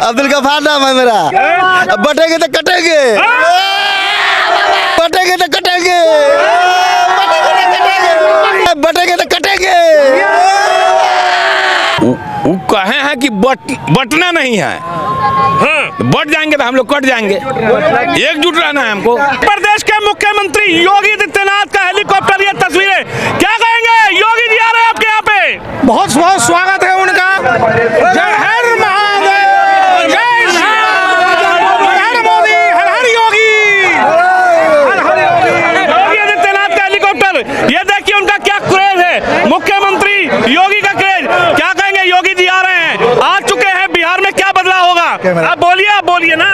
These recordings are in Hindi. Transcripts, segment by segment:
अब्दुल गफ्फार नाम है मेरा। बटेंगे तो कटेंगे, बटेंगे तो कटेंगे, बटेंगे तो कटेंगे। वो कहे हैं कि बटना नहीं है, बट जाएंगे तो हम लोग कट जाएंगे। एकजुट रहना है हमको। प्रदेश के मुख्यमंत्री योगी आदित्यनाथ का हेलीकॉप्टर, ये तस्वीरें क्या कहेंगे? योगी जी आ रहे हैं आपके यहाँ पे, बहुत बहुत स्वागत है उनका। जय हर महादेव, जय श्री राम, हर हर मोदी, हर हर योगी, हर हर योगी। योगी आदित्यनाथ का हेलीकॉप्टर, ये देखिए उनका क्या क्रेज है, मुख्यमंत्री योगी का क्रेज। क्या कहेंगे? योगी जी आ रहे हैं, आ चुके हैं, बिहार में क्या बदलाव होगा? आप बोलिए ना।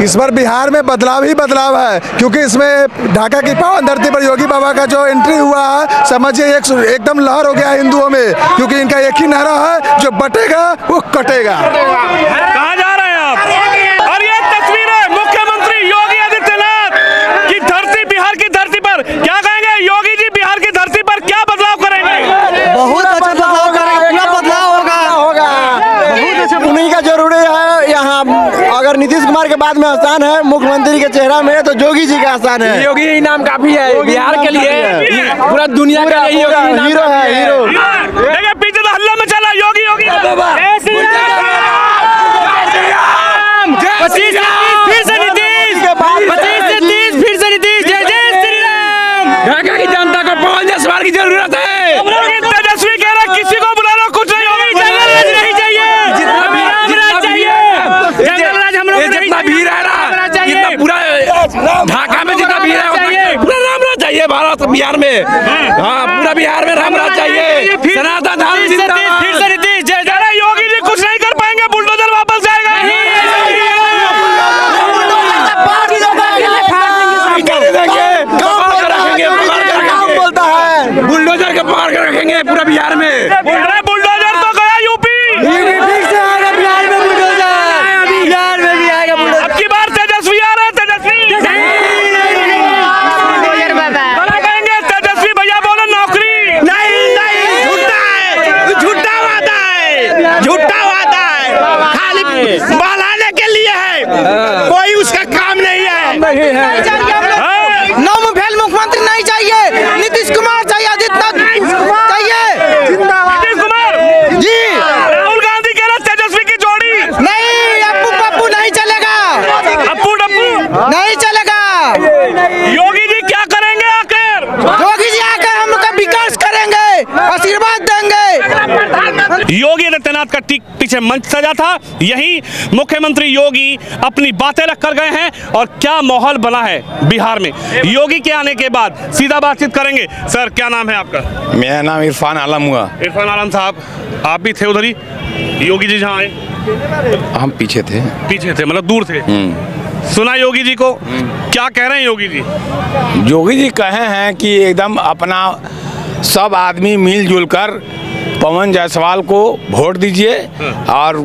इस बार बिहार में बदलाव ही बदलाव है, क्योंकि इसमें ढाका की पावन धरती पर योगी बाबा का जो एंट्री हुआ है, समझिए एकदम लहर हो गया हिंदुओं में, क्योंकि इनका एक ही नारा है, जो बटेगा वो कटेगा। कहाँ जा रहे हैं आप? और ये तस्वीरें मुख्यमंत्री योगी आदित्यनाथ की धरती, बिहार की धरती पर, क्या कहेंगे? योगी जी बिहार की धरती पर क्या बदलाव करेंगे? बहुत अच्छा बदलाव करेंगे, क्या बदलाव होगा, बहुत अच्छा। उन्हीं का जरूरी है यहाँ। अगर नीतीश कुमार के बाद में आसान है मुख्यमंत्री के चेहरा में, तो योगी जी का आसान है। योगी ही नाम काफी है बिहार के लिए, पूरा दुनिया का हीरो है, हीरो। देखिए पीछे तो हल्ला में चला, योगी योगी। ढाका की जनता को 5 बार की जरूरत है। तेजस्वी कह रहा किसी को बुला लो, कुछ नहीं होगी, जंगल राज नहीं चाहिए, जंगल राज हम लोग जितना भीड़ है ना, जितना पूरा ढाका में जितना भीड़ है, पूरा राम राज चाहिए भारत बिहार में। हाँ, पूरा बिहार में राम राज चाहिए, सनातन धर्म जिंदाबाद। फिर से नीतीश जय जय। योगी जी कुछ नहीं कर पाएंगे, बुलडोजर वापस जाएगा। बुलडोजर के पकड़ के रखेंगे पूरा बिहार में। अरे बुलडोजर तो गया यूपी, फिर से आएगा बिहार में बुलडोजर, बिहार में भी आएगा बुलडोजर। अब की बार तेजस्वी आ रहे हैं, तेजस्वी बड़ा कहेंगे। तेजस्वी भैया बोले नौकरी नहीं, झूठा वादा है, झूठा वादा है, खाली बहलाने के लिए है, कोई उसका काम नहीं है। नौ फेल मुख्यमंत्री नहीं चाहिए, नीतीश कुमार चाहिए, आदित्यनाथ चाहिए, नीतीश कुमार जी। राहुल गांधी कह रहे तेजस्वी की जोड़ी नहीं, अप्पू पप्पू नहीं चलेगा, अप्पू डप्पू नहीं चलेगा। योगी जी क्या करेंगे आखिर? योगी जी आकर हम लोग का विकास करेंगे, आशीर्वाद देंगे। योगी आदित्यनाथ का ठीक पीछे मंच सजा था, यही मुख्यमंत्री योगी अपनी बातें रख कर गए हैं। और क्या माहौल बना है बिहार में योगी के आने के बाद, सीधा बातचीत करेंगे। सर क्या नाम है आपका? मेरा नाम इरफान आलम हुआ। इरफान आलम साहब, आप भी थे उधर ही? योगी जी जहाँ आए हम पीछे थे, मतलब दूर थे। सुना योगी जी को, क्या कह रहे हैं योगी जी? योगी जी कहे हैं कि एकदम अपना सब आदमी मिलजुल कर पवन जायसवाल को वोट दीजिए और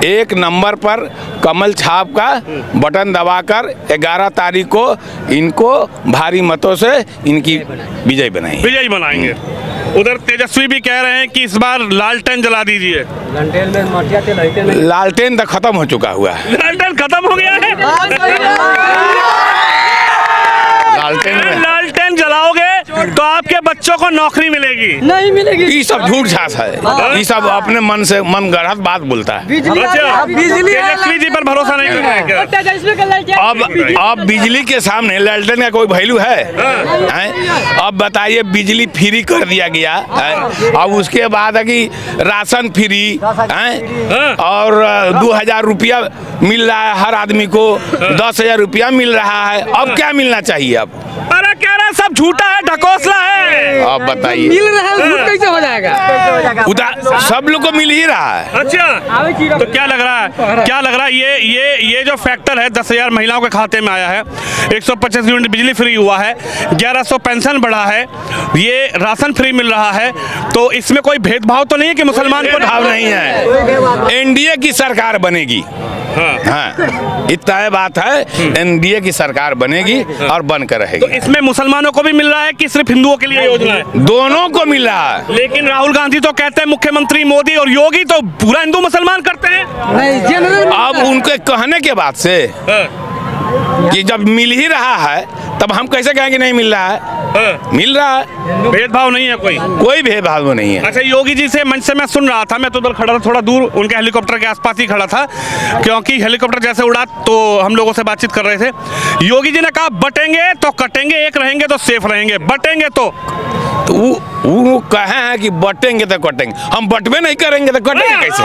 1 नंबर पर कमल छाप का बटन दबाकर 11 तारीख को इनको भारी मतों से इनकी विजयी बनाएंगे। उधर तेजस्वी भी कह रहे हैं कि इस बार लालटेन जला दीजिए। लालटेन तो खत्म हो चुका हुआ है, लालटेन खत्म हो गया है। लालटेन जलाओगे तो आपके बच्चों को नौकरी मिलेगी? नहीं मिलेगी। ये सब झूठ झांस है, ये सब अपने मन से मन गढ़त बात बोलता है। अच्छा, तेजस्वी जी पर भरोसा नहीं करते हैं क्या? अब बिजली के सामने लालटेन का कोई वैल्यू है? अब बताइए, बिजली फ्री कर दिया गया है, अब उसके बाद है कि राशन फ्री है, और 2000 रुपया मिल रहा है हर आदमी को, 10,000 रुपया मिल रहा है। अब क्या मिलना चाहिए? अब अरे कह रहा सब झूठा है, ढकोसला है। अब बताइए, मिल रहा है, झूठ कैसे हो जाएगा? उधर सब लोग को मिल ही रहा है। अच्छा, तो क्या लग रहा है, क्या लग रहा है ये जो फैक्टर है, 10,000 महिलाओं के खाते में आया है, 125 यूनिट बिजली फ्री हुआ है, 1100 पेंशन बढ़ा है, ये राशन फ्री मिल रहा है, तो इसमें कोई भेदभाव तो नहीं है कि मुसलमान को? भाव नहीं है, एनडीए की सरकार बनेगी। हाँ, इतना बात है, एनडीए की सरकार बनेगी और बनकर रहेगी। तो इसमें मुसलमानों को भी भी मिल रहा है कि सिर्फ हिंदुओं के लिए योजना है? दोनों को मिल रहा है। लेकिन राहुल गांधी तो कहते हैं, मुख्यमंत्री मोदी और योगी तो पूरा हिंदू मुसलमान करते हैं। अब उनके कहने के बाद से कि जब मिल ही रहा है तब हम कैसे कहेंगे नहीं मिल रहा है? मिल रहा है, भेदभाव नहीं है कोई भेदभाव नहीं है। अच्छा, योगी जी से मंच से मैं सुन रहा था, मैं तो उधर खड़ा था, थोड़ा दूर उनके हेलीकॉप्टर के आसपास ही खड़ा था, क्योंकि हेलीकॉप्टर जैसे उड़ा तो हम लोगों से बातचीत कर रहे थे। योगी जी ने कहा बटेंगे तो कटेंगे, एक रहेंगे तो सेफ रहेंगे, बटेंगे तो वो कहे हैं कि बटेंगे तो कटेंगे, हम बटवे नहीं करेंगे तो कटेंगे कैसे?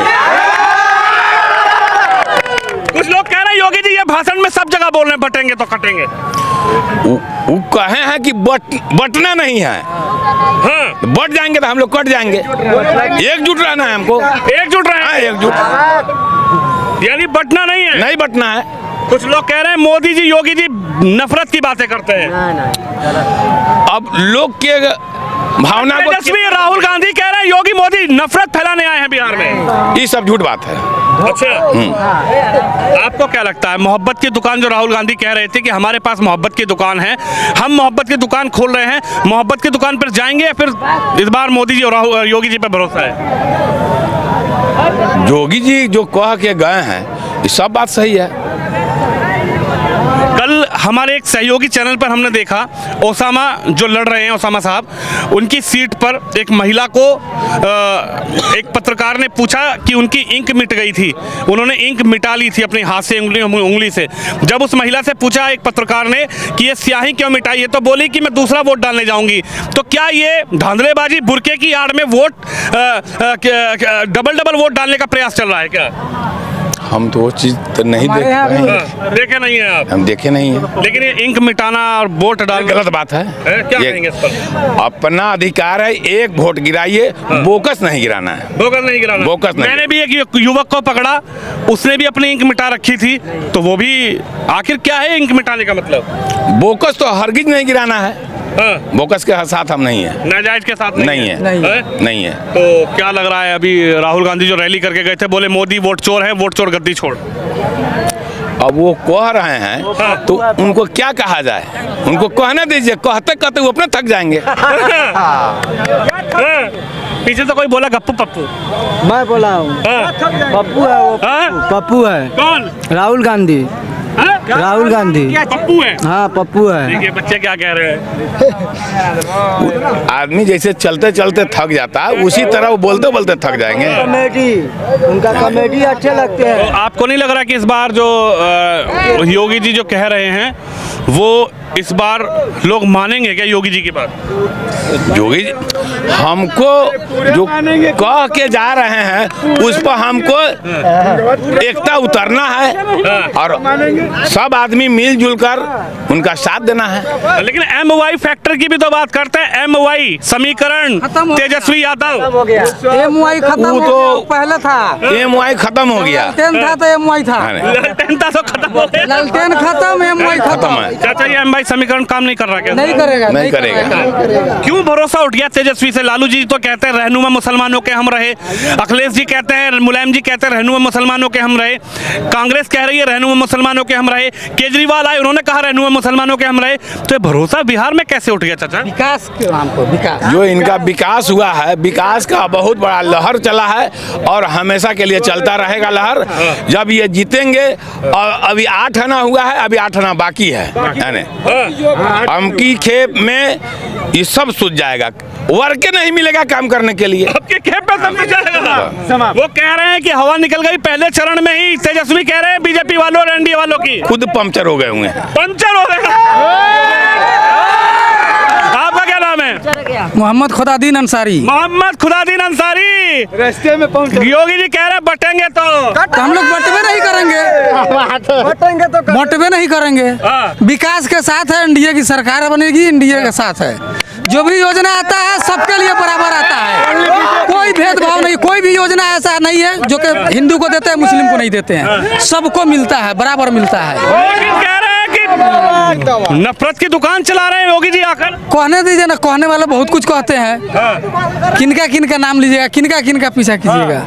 कुछ लोग कह रहे हैं योगी जी ये भाषण में सब जगह बोल रहे हैं बटेंगे तो कटेंगे। वो कहे हैं कि बटना नहीं है, बट जाएंगे तो हम लोग कट जाएंगे। एकजुट रहना है हमको, एकजुट रहना है, एकजुट, यानी बटना नहीं है, नहीं बटना है। कुछ लोग कह रहे हैं मोदी जी योगी जी नफरत की बातें करते हैं। अब लोग के भावना को, तेजस्वी राहुल गांधी कह रहे हैं योगी मोदी नफरत फैलाने आए हैं बिहार में। ये सब झूठ बात है। अच्छा, आपको क्या लगता है मोहब्बत की दुकान जो राहुल गांधी कह रहे थे कि हमारे पास मोहब्बत की दुकान है, हम मोहब्बत की दुकान खोल रहे हैं, मोहब्बत की दुकान पर जाएंगे या फिर इस बार मोदी जी और योगी जी पर भरोसा है? योगी जी जो कह के गए हैं ये सब बात सही है। कल हमारे एक सहयोगी चैनल पर हमने देखा, ओसामा जो लड़ रहे हैं, ओसामा साहब, उनकी सीट पर एक महिला को एक पत्रकार ने पूछा कि उनकी इंक मिट गई थी, उन्होंने इंक मिटा ली थी अपने हाथ से, उंगली से। जब उस महिला से पूछा एक पत्रकार ने कि ये स्याही क्यों मिटाई है, तो बोली कि मैं दूसरा वोट डालने जाऊंगी। तो क्या ये धांधलेबाजी, बुरके की आड़ में वोट डबल वोट डालने का प्रयास चल रहा है क्या? हम तो वो चीज तो नहीं देख पाए, देखे नहीं है आप? हम देखे नहीं है। लेकिन ये इंक मिटाना और वोट डालना गलत बात है। क्या कहेंगे इस पर? अपना अधिकार है, एक वोट गिराइए, बोकस नहीं गिराना है। बोकस नहीं गिराना, बोकस नहीं। मैंने भी एक युवक को पकड़ा, उसने भी अपनी इंक मिटा रखी थी, तो वो भी, आखिर क्या है इंक मिटाने का मतलब? बोकस तो हरगिज नहीं गिराना है। बोकस के साथ हम नहीं है, नाजायज के साथ नहीं है, नहीं है। तो क्या लग रहा है, अभी राहुल गांधी जो रैली करके गए थे, बोले मोदी वोट चोर है, वोट चोर गद्दी छोड़। अब वो कह रहे हैं तो उनको क्या कहा जाए, उनको कहने दीजिए, कहते कहते वो अपने थक जाएंगे। पीछे तो कोई बोला गप्पू पप्पू, मैं बोला हूँ पप्पू है, वो पप्पू है। कौन? राहुल गांधी, राहुल गांधी पप्पू है। हाँ पप्पू है। देखिए बच्चे क्या कह रहे हैं। आदमी जैसे चलते चलते थक जाता है, उसी तरह वो बोलते बोलते थक जाएंगे। कॉमेडी, उनका कॉमेडी अच्छे लगते हैं। तो आपको नहीं लग रहा कि इस बार जो योगी जी जो कह रहे हैं वो इस बार लोग मानेंगे क्या योगी जी की बात? योगी जी हमको जो कह के जा रहे हैं उस पर हमको एकता उतरना है और सब आदमी मिलजुल कर उनका साथ देना है। लेकिन MY फैक्टर की भी तो बात करते हैं, MY समीकरण, तेजस्वी यादव। MY खत्म हो गया, पहले था MY खत्म हो गया, लालटेन था तो MY था, लालटेन था तो खत्म हो गया, लालटेन खत्म, MY खत्म है। चाचा ये MY समीकरण काम नहीं कर रहा क्या? नहीं करेगा, नहीं करेगा। क्यों भरोसा उठ गया तेजस्वी से? लालू जी तो कहते हैं रहनुमा मुसलमानों के हम रहे, अखिलेश जी कहते हैं, मुलायम जी कहते हैं रहनुमा मुसलमानों के हम रहे, कांग्रेस कह रही है रहनुमा मुसलमानों के हम रहे, केजरीवाल आए उन्होंने कहा रहनुमा मुसलमानों के हम रहे। तो भरोसा बिहार में कैसे उठ गया चाचा? विकास के नाम पर, विकास जो इनका विकास हुआ है, विकास का बहुत बड़ा लहर चला है और हमेशा के लिए चलता रहेगा लहर। जब ये जीतेंगे, और अभी 8 आना हुआ है, अभी 8 आना बाकी है अमकी खेप में ये सब सूझ जाएगा, वर्क नहीं मिलेगा काम करने के लिए। आपके खेप पे सब जाएगा। वो कह रहे हैं कि हवा निकल गई पहले चरण में ही, तेजस्वी कह रहे हैं बीजेपी वालों और एनडीए वालों की खुद पंक्चर हो गए हुए हैं। पंचर हो गए। आपका क्या नाम है? मोहम्मद खुदादीन अंसारी। मोहम्मद खुदादीन अंसारी। रास्ते में पहुंच योगी जी कह रहे हैं बटेंगे तो हम लोग बटवे नहीं करेंगे, बटेंगे तो बटवे नहीं करेंगे। विकास के साथ है, एनडीए की सरकार बनेगी, एनडीए के साथ है। जो भी योजना आता है सबके लिए बराबर आता है, कोई भेदभाव नहीं। कोई भी योजना ऐसा नहीं है जो कि हिंदू को देते हैं मुस्लिम को नहीं देते हैं, सबको मिलता है, बराबर मिलता है। कह रहे हैं कि नफरत की दुकान चला रहे हैं योगी जी आकर। कहने दीजिए ना, कहने वाले बहुत कुछ कहते हैं। किनका किनका नाम लीजिएगा, किनका किनका पीछा कीजिएगा।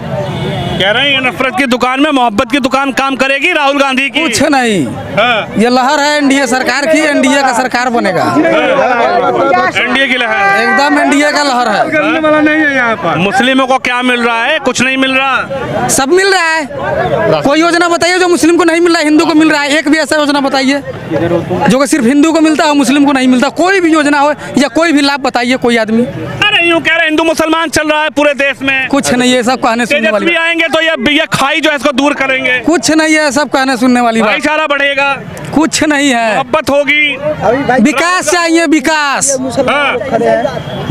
कह रहे हैं ये नफरत की दुकान में मोहब्बत की दुकान काम करेगी राहुल गांधी की। कुछ नहीं, हाँ। ये लहर है एनडीए सरकार की, एनडीए का सरकार बनेगा। एनडीए की लहर एकदम एनडीए का लहर है। मुस्लिमों को क्या मिल रहा है? कुछ नहीं मिल रहा। सब मिल रहा है। कोई योजना बताइए जो मुस्लिम को नहीं मिल रहा है, हिंदू को मिल रहा है। एक भी ऐसा योजना बताइए जो कि सिर्फ हिंदू को मिलता है, मुस्लिम को नहीं मिलता। कोई भी योजना हो या कोई भी लाभ बताइए कोई आदमी। अरे यूं कह रहे हिंदू मुसलमान चल रहा है पूरे देश में। कुछ नहीं है, सब कहने सुनने वाली तेजस्वी आएंगे तो ये खाई जो है इसको दूर करेंगे। कुछ नहीं है, सब कहने सुनने वाली बात। भाईचारा बढ़ेगा, कुछ नहीं है, मोहब्बत होगी, विकास चाहिए, विकास। हाँ।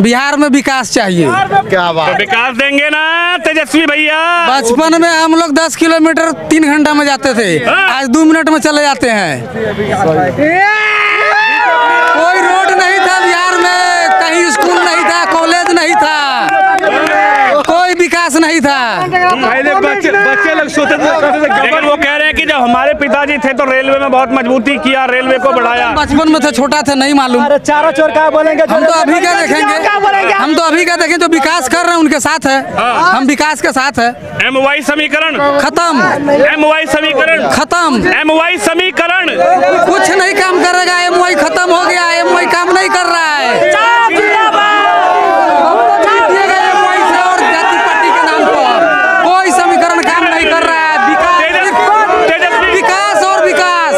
बिहार में विकास चाहिए। तो विकास देंगे ना तेजस्वी भैया। बचपन में हम लोग 10 किलोमीटर 3 घंटा में जाते थे, आज 2 मिनट में चले जाते हैं। कोई रोड नहीं था बिहार में, कहीं स्कूल नहीं था, कॉलेज नहीं था, कोई विकास नहीं था। पहले बच्चे लोग सोचते थे। लेकिन वो कह रहे हैं कि जब हमारे पिताजी थे तो रेलवे में बहुत मजबूती किया, रेलवे को बढ़ाया। बचपन में थे, छोटा थे, नहीं मालूम। चारों चोर क्या बोलेंगे? हम तो अभी क्या देखेंगे, हम तो अभी क्या देखें, जो विकास कर रहे हैं उनके साथ है। हम विकास के साथ है। MY समीकरण खत्म, MY समीकरण खत्म। MY समीकरण कुछ नहीं काम करेगा। MY खत्म हो गया, MY काम नहीं कर रहा है। MY से और जाति पार्टी के नाम पर कोई समीकरण काम नहीं कर रहा है। विकास और विकास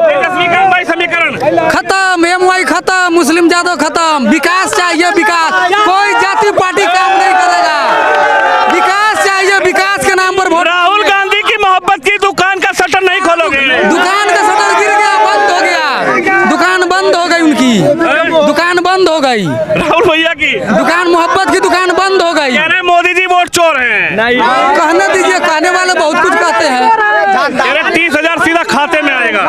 तेजस्वी का MY समीकरण खत्म, MY खत्म, मुस्लिम यादव खत्म। विकास चाहिए, विकास। कोई जाति पार्टी काम नहीं करेगा। विकास चाहिए, विकास के नाम पर वोट। राहुल गांधी की मोहब्बत की दुकान का शटर नहीं खोलोगे? दुकान का शटर गिर गया, बंद हो गया। दुकान बंद हो गई उनकी, दुकान बंद हो गई। राहुल भैया की दुकान, मोहब्बत की दुकान बंद हो गई। कह रहे हैं मोदी जी वोट चोर हैं। कहने दीजिए, कहने वाले बहुत कुछ कहते हैं। कह रहे 30,000 सीधा खाते में आएगा।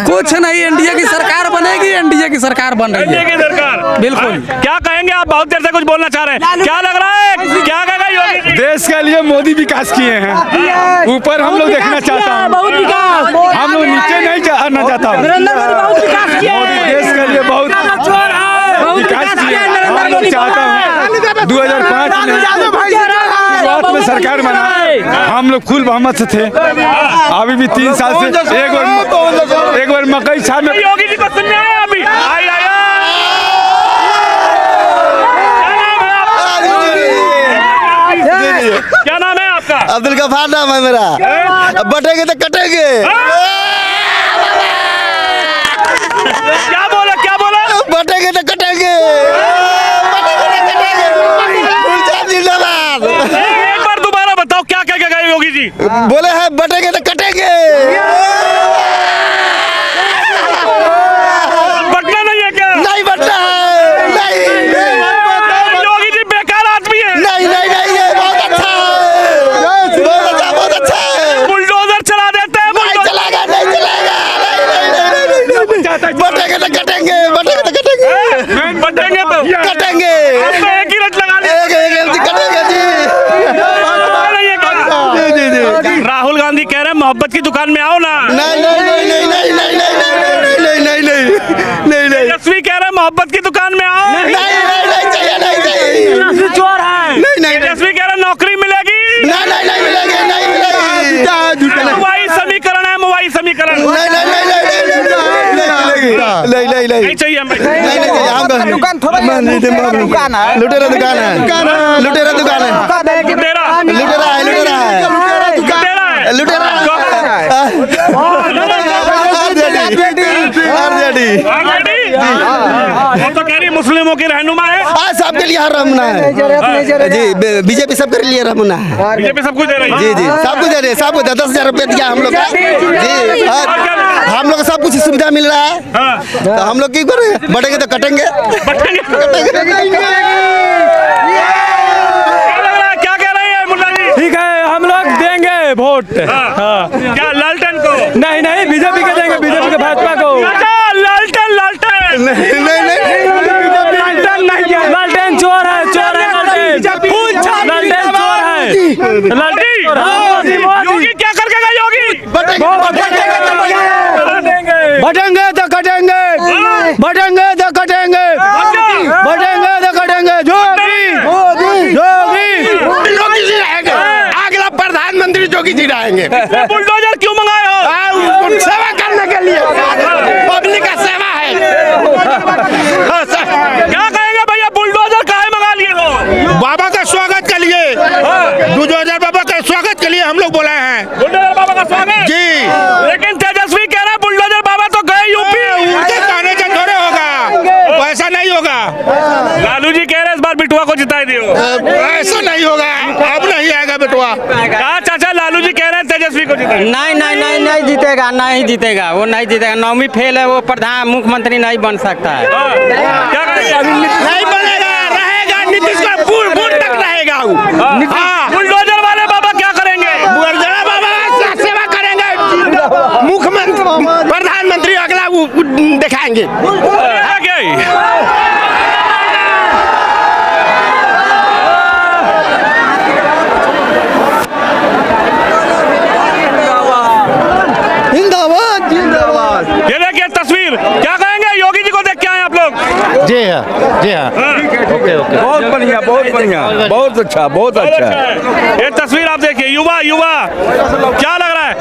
कुछ नहीं, एनडीए की सरकार बनेगी, एनडीए की सरकार बन रही एनडीए है। की सरकार। बिल्कुल। हाँ। क्या कहेंगे आप? बहुत देर से कुछ बोलना चाह रहे हैं, क्या लग रहा है? क्या कहेगा योगी जी? देश के लिए मोदी विकास किए हैं, ऊपर हम लोग देखना चाहता हूँ। बहुत विकास। हम लोग नीचे नहीं आना चाहता हूँ। नरेंद्र मोदी बहुत विकास किए हैं। देश के लिए बहुत विकास किए हैं। हम लोग चाहता हूँ 2005 में शुरुआत में सरकार बना, हम लोग फुल बहुमत से थे। अभी भी 3 साल से एक बार मकई छाप में योगी जी को सुनने आए अभी। आई आई क्या नाम है आपका? अब्दुल गफार नाम है मेरा। अब बटेंगे तो कटेंगे। क्या बोला, क्या बोला? बटेंगे तो कटेंगे। जिंदाबाद। एक बार दोबारा बताओ, क्या कह के गए योगी जी? बोले हैं बटेंगे तो कटेंगे। बटना नहीं है क्या? नहीं बटना है, नहीं। योगी जी बेकार आदमी है। नहीं नहीं नहीं, ये बहुत अच्छा है, बहुत अच्छा है। बुलडोजर चला देते हैं। नहीं चलेगा, नहीं चलेगा। बटेंगे तो कटेंगे, बटेंगे तो कटेंगे, बटेंगे तो कटेंगे। आपने एक ही रट लगा ली। कटेंगे जी। जी जी। राहुल गांधी कह रहे हैं मोहब्बत की दुकान में आओ ना। नहीं नहीं नहीं नहीं नहीं नहीं नहीं नहीं नहीं नहीं नहीं। तेजस्वी कह रहे हैं मोहब्बत की दुकान में आओ। नहीं नहीं नहीं चाहिए, नहीं चाहिए। चोर है। नहीं नहीं तेजस्वी कह रहे हैं नौकरी मिलेगी। नहीं नहीं नहीं मिलेगी, नहीं मिलेगी। MY समीकरण है, MY समीकरण नहीं नहीं नहीं नहीं नहीं नहीं नहीं नहीं चाहिए हमें। नहीं नहीं चाहिए हमको। दुकान थोड़ा दुकान है। लुटेरा दुकान है, लुटेरा दुकान है, लुटेरा लुटेरा है, लुटेरा है, लुटेरा है। लुटेरा आरजेडी वो तो कह रही मुस्लिमों की रहनुमा है। आज सबके लिए हर रमना है जी। बीजेपी सबके लिए रमना है। बीजेपी सब कुछ दे रही है। जी जी, सब कुछ दे रहे हैं, सब कुछ 10,000 रुपये दिया हम लोग जी। हम लोग को सब कुछ सुविधा मिल रहा है, तो हम लोग की करेंगे, बढ़ेंगे तो कटेंगे। क्या कह रहे हैं मुल्ला जी? ठीक है, हम लोग देंगे वोट। हाँ। क्या लालटेन को? नहीं नहीं, बीजेपी के देंगे, बीजेपी के भाजपा को। अच्छा, लालटेन लालटेन नहीं नहीं नहीं, लालटेन नहीं है, लालटेन चोर है, चोर है लालटेन। लालटेन चोर है, लालटेन चोर है। योगी क्या करके गए योगी? बढ़ेंगे तो कटेंगे, बढ़ेंगे तो कटेंगे, बढ़ेंगे तो कटेंगे। योगी योगी योगी जी रहेंगे, अगला प्रधान नहीं रहेंगे। बुलडोजर क्यों मंगाए हो? सेवा करने के लिए, पब्लिक का सेवा है। क्या कहेंगे भैया, बुलडोजर काहे मंगा लिए हो? बाबा का स्वागत के लिए, बुलडोजर बाबा का स्वागत के लिए हम लोग बोले हैं। बुलडोजर बाबा का स्वागत जी। लेकिन तेजस्वी कह रहा है बुलडोजर बाबा तो गए यूपी। उनके कहने से थोड़े होगा, ऐसा नहीं होगा। लालू जी कह रहे हैं इस बार बिटुआ को जिताई दियो। ऐसा नहीं होगा, अब नहीं आएगा बेटुआ। कहा चाचा, लालू जी कह रहे हैं तेजस्वी को जिताई। नहीं जीतेगा, नहीं जीतेगा, वो नहीं जीतेगा। 9वीं फेल है, वो प्रधान मुख्यमंत्री नहीं बन सकता है। क्या करेंगे? नहीं बनेगा, रहेगा नीतीश का बूढ़ तक रहेगा। बुलडोजर वाले बाबा क्या करेंगे? बुलडोजर बाबा सेवा करेंगे, मुख्यमंत्री प्रधानमंत्री अगला दिखाएंगे। ये देखिए तस्वीर, क्या कहेंगे? योगी जी को देख के आए आप लोग? जी हाँ, जी हाँ। ओके ओके, बहुत बढ़िया, बहुत बढ़िया, बहुत अच्छा, बहुत अच्छा। ये तस्वीर आप देखिए, युवा क्या लग रहा है,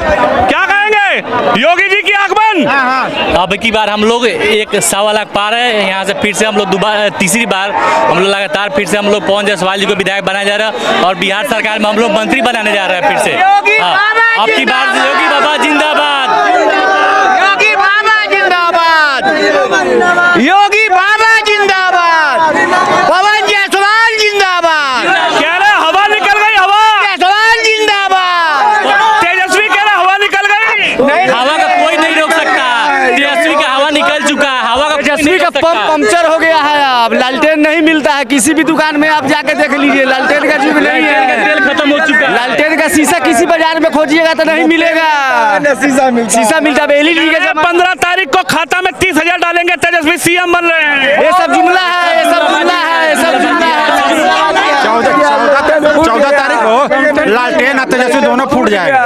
क्या कहेंगे? योगी जी की आगमन। अब की बार हम लोग 1.25 लाख पार है। यहाँ से फिर से हम लोग दोबारा तीसरी बार हम लोग लगातार फिर से हम लोग पवन जायसवाल जी को विधायक बनाया जा रहा है और बिहार सरकार में हम लोग मंत्री बनाने जा रहे हैं फिर से। अब की बार योगी बाबा जिंदाबाद, योगी बाबा जिंदाबाद, योगी बाबा जिंदाबाद, पवन जायसवाल जिंदाबाद। कह रहे हवा निकल गई, हवा जायसवाल जिंदाबाद। तेजस्वी कह रहे हवा निकल गई। हवा का कोई नहीं रोक सकता। तेजस्वी का हवा निकल चुका है, हवा का तेजस्वी का पंप पंक्चर हो गया है। अब लालटेन नहीं मिलता है किसी भी दुकान में, आप जाके देख लीजिए, लालटेन का युग नहीं है। तेल खत्म हो चुका है। लालटेन का शीशा किसी बाजार में खोजिएगा तो नहीं मिलेगा। शीशा मिलता बेली जी के 15 तारीख को खाता में 30,000 डालेंगे, तेजस्वी सीएम बन रहे हैं। ये सब जुमला है, ये सब जुमला है, ये सब जुमला है। 14 तारीख को लालटेन और तेजस्वी दोनों फूट जाएगा।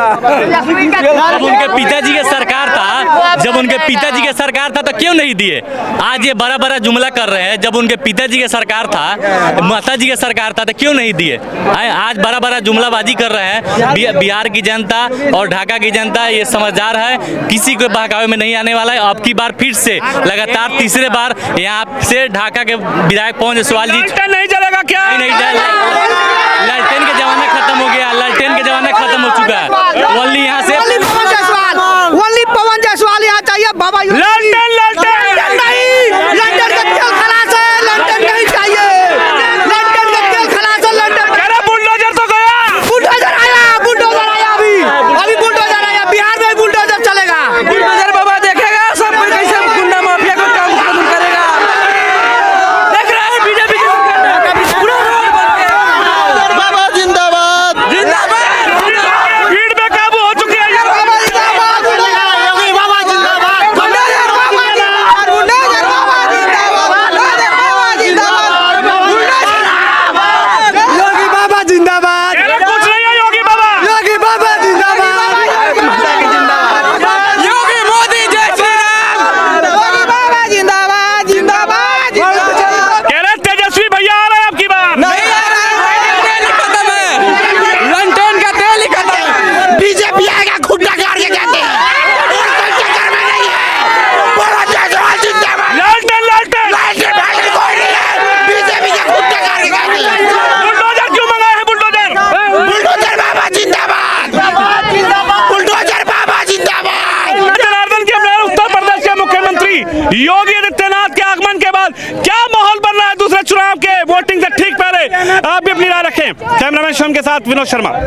जब उनके पिताजी के सरकार था तो क्यों नहीं दिए? आज ये बड़ा बड़ा जुमला कर रहे हैं। जब उनके पिताजी के सरकार था, माताजी के सरकार था तो क्यों नहीं दिए? आज बड़ा बड़ा जुमलाबाजी कर रहे हैं। बिहार की जनता और ढाका की जनता ये समझदार है, किसी को बहकावे में नहीं आने वाला है। अब की बार फिर से लगातार तीसरे बार यहाँ से ढाका के विधायक पवन जायसवाल जी नहीं चलेगा क्या? नहीं, लालटेन का जमाना खत्म हो गया, लालटेन का जमाना खत्म हो चुका है। ओनली यहाँ से पवन जायसवाल यहाँ चाहिए बाबा। लालटेन नहीं, लंदन का तेल खलास है, लंदन नहीं चाहिए। लंदन का तेल खलास है, लंदन। बुलडोजर तो गया, बुलडोजर आया अभी बुलडोजर आया, बिहार में बुलडोजर चलेगा। बुलडोजर बाबा देखेगा सब कैसे गुंडा माफिया को काम खत्म करेगा। देख रहे हैं बीजेपी बाबा जिंदाबाद, जिंदाबाद। भीड़ में काबू हो चुकी है। योगी बाबा जिंदाबाद, बुलडोजर बाबा जिंदाबाद, बुलडोजर बाबा जिंदाबाद, बुलडोजर बाबा जिंदाबाद, योगी बाबा जिंदाबाद, कुछ नहीं है योगी बाबा। योगी बाबा जिंदाबाद, योगी मोदी जय श्री राम, योगी बाबा जिंदाबाद, जिंदाबाद, जिंदाबाद। कह रहे तेजस्वी भैया आ रहे हैं आपकी बात। नहीं आ रहा है, तेल ही खत्म है, लंदन का तेल ही खत्म है। बीजेपी आएगा, खुट्टा गाड़ के कहते हैं, और कोई चक्कर में नहीं है। पवन जायसवाल जिंदाबाद, लालटेन लालटेन भाई कोई नहीं है, बीजेपी के खुट्टा गाड़ के कहते हैं। बुलडोजर क्यों मंगाए हैं? बुलडोजर बुलडोजर बाबा जिंदाबाद, बुलडोजर बाबा जिंदाबाद। जनार्दन के अपने उत्तर प्रदेश के मुख्यमंत्री योगी आदित्यनाथ के आगमन के बाद क्या माहौल बन रहा है दूसरे चुनाव के वोटिंग से ठीक पहले? आप भी अपनी राय रखें। कैमरामैन शम के साथ विनोद शर्मा।